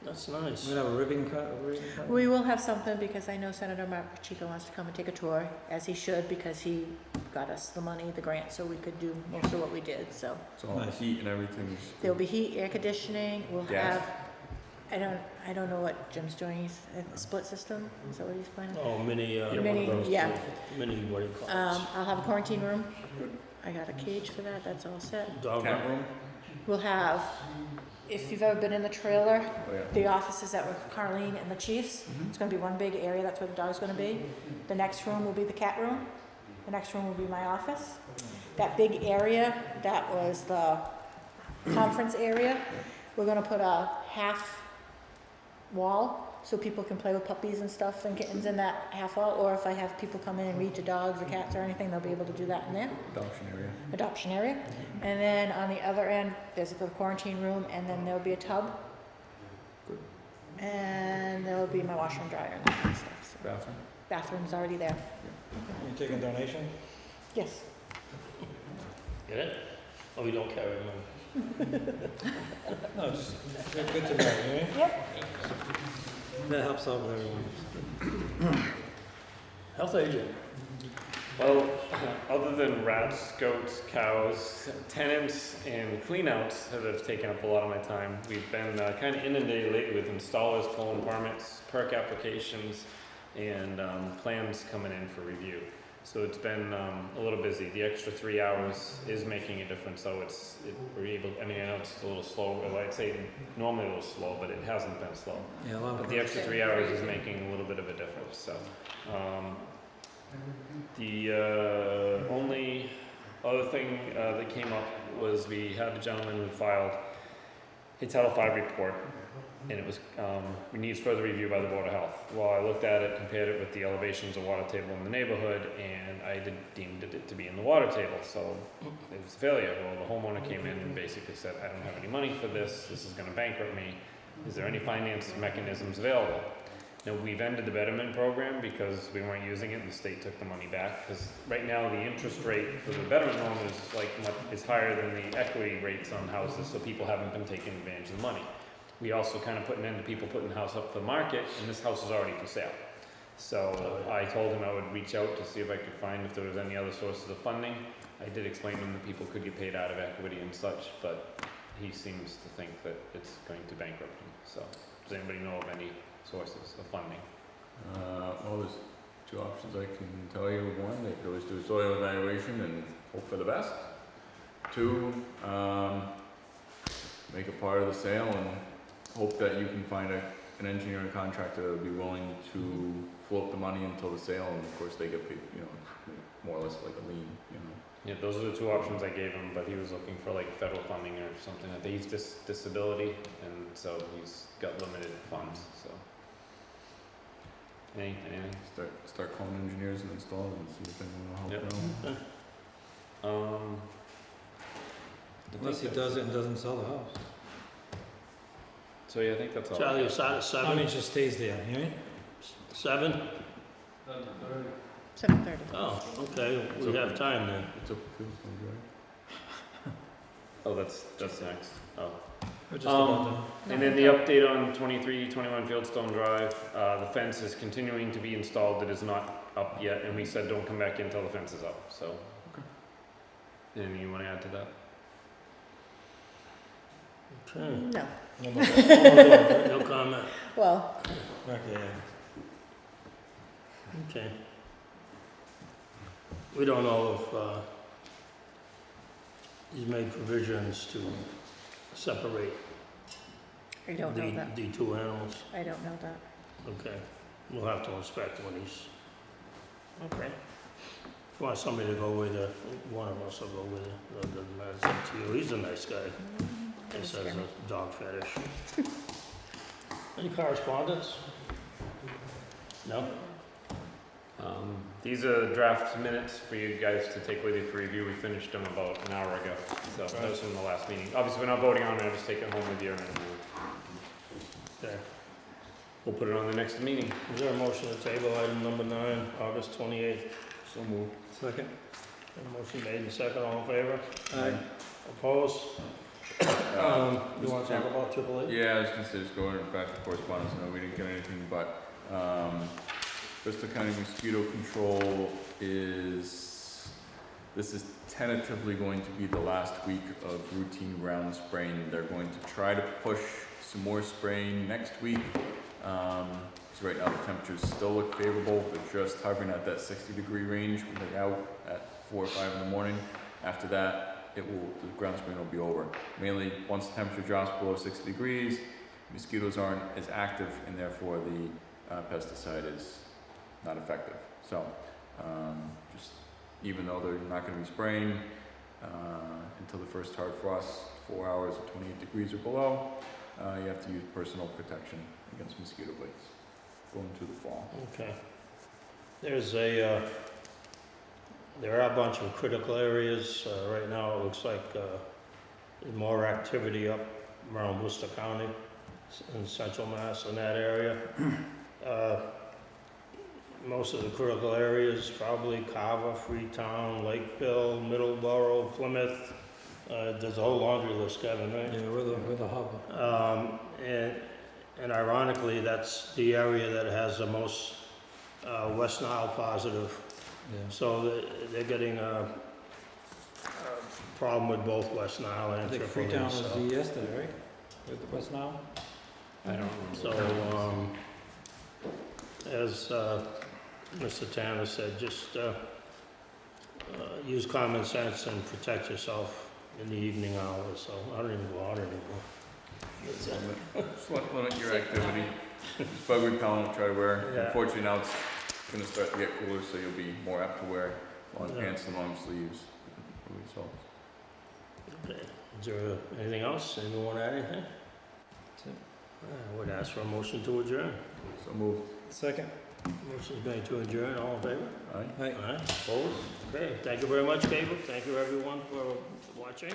That's nice. We have a ribbon cut? We will have something because I know Senator Mark Pacheco wants to come and take a tour, as he should, because he got us the money, the grant, so we could do most of what we did, so. It's all Nice. heat and everything. There'll be heat, air conditioning, we'll Gas? have, I don't know what Jim's doing, he's, a split system, is that what he's planning? Oh, mini, Yeah, one of Mini, those yeah. mini, what do you call it? I'll have a quarantine room, I got a cage for that, that's all set. Dog Cat room? We'll have, if you've ever been in the trailer, Oh, yeah. the offices that were Carlene and the chiefs, Mhm. it's gonna be one big area, that's where the dog's gonna be. The next room will be the cat room, the next room will be my office. That big area, that was the conference area, we're gonna put a half wall, so people can play with puppies and stuff and kittens in that half wall, or if I have people come in and read to dogs or cats or anything, they'll be able to do that in there, Adoption area. adoption area. And then on the other end, there's the quarantine room, and then there'll be a tub. Good. And there'll be my washer and dryer and that kind of stuff, so. Bathroom? Bathroom's already there. You taking donation? Yes. Get it? Oh, we don't carry money. No, just, good to know, you know? Yep. That helps out with everyone. Health agent. Well, other than rats, goats, cows, tenants, and cleanouts that have taken up a lot of my time, we've been kind of inundated lately with installers pulling permits, perk applications, and plans coming in for review. So it's been a little busy. The extra 3 hours is making a difference, though we're able, I mean, I know it's a little slow, well, I'd say normally a little slow, but it hasn't been slow. Yeah, a lot But of. the extra 3 hours is making a little bit of a difference, so. The only other thing that came up was we had a gentleman who filed a Title V report, and it was, it needs further review by the Board of Health. Well, I looked at it, compared it with the elevations of water table in the neighborhood, and I deemed it to be in the water table, so it was a failure. Well, the homeowner came in and basically said, I don't have any money for this is gonna bankrupt me. Is there any finance mechanisms available? Now, we've ended the betterment program because we weren't using it and the state took the money back. Because right now, the interest rate for the betterment loan is higher than the equity rates on houses, so people haven't been taking advantage of the money. We also kind of put an end to people putting the house up for the market, and this house is already for sale. So I told him I would reach out to see if I could find if there was any other sources of funding. I did explain to him that people could get paid out of equity and such, but he seems to think that it's going to bankrupt him. So does anybody know of any sources of funding? Well, there's 2 options I can tell you. One, they could always do a soil evaluation and hope for the best. 2, make a part of the sale and hope that you can find an engineering contractor that would be willing to float the money until the sale, and of course they get paid, more or less like a lien, Yeah, those are the 2 options I gave him, but he was looking for like federal funding or something. I think he's disability, and so he's got limited funds, so. Anything? Start calling engineers and installers and see if anyone will help Yep. you out. I Unless he think does it and doesn't sell the house. So yeah, I think that's all. Charlie, you start at I mean, 7? it just stays there, you know? 7? 7:30. Oh, okay, we have time then. It's up to Phil's, right? Oh, that's next. Oh, Or just about them? And then the update on 2321 Fieldstone Drive, the fence is continuing to be installed. It is not up yet, and we said don't come back in until the fence is up, so. Anything you wanna add to that? Okay. No, No comment. well, Okay, Okay. We don't know if, he's made provisions to separate I don't know that. the two animals. I don't know that. Okay. We'll have to inspect when he's, Okay. if you want somebody to go with it, one of us will go with it. It doesn't matter, it's up to you. He's a nice guy. He says a dog fetish. Any correspondence? No? These are draft minutes for you guys to take with you for review. We finished them about an hour ago, so that was from the last meeting. Obviously, we're not voting on it, I'm just taking it home with you, and Okay. we'll put it on the next meeting. Is there a motion to table item number 9, August 28th? So moved. second? A motion made and second, all in favor? Aye. Opposed? You wanna talk about AAA? Yeah, I was gonna say, just going back to correspondence, no, we didn't get anything, but, Bristol County Mosquito Control this is tentatively going to be the last week of routine round spraying. They're going to try to push some more spraying next week. So right now the temperatures still look favorable, they're just hovering at that 60-degree range when they're out at 4 or 5 in the morning. After that, the ground spraying will be over. Mainly, once the temperature drops below 60 degrees, mosquitoes aren't as active, and therefore the pesticide is not effective. So, just even though they're not going to be spraying until the first hard frost, 4 hours at 28 degrees or below, you have to use personal protection against mosquito bites going through the fall. Okay. There are a bunch of critical areas. Right now, it looks like there's more activity up around Worcester County, in central Mass, in that area. Most of the critical areas, probably Carver, Freetown, Lakeville, Middleborough, Plymouth. There's a whole laundry list, Kevin, right? Yeah, we're the hub. And ironically, that's the area that has the most West Nile positive. Yeah. So they're getting a problem with both West Nile I and think Tripoli. Freetown was So, yesterday, right? With West Nile? I don't so as Mr. Tanner said, just use common sense and protect yourself in the evening hours. So I don't even go out anymore. That's it. Just limit your activity. Just bug repellent, try to wear. Yeah. Unfortunately, now it's gonna start to get cooler, so you'll be more apt to wear long Yeah. pants and long sleeves. So, Okay. Is there anything else? Anyone want to add anything? That's it. I would ask for a motion to adjourn. so moved. Second? Motion's made to adjourn. All in favor? Aye. Aye. Opposed? Okay. Thank you very much, Cable. Thank you, everyone, for watching.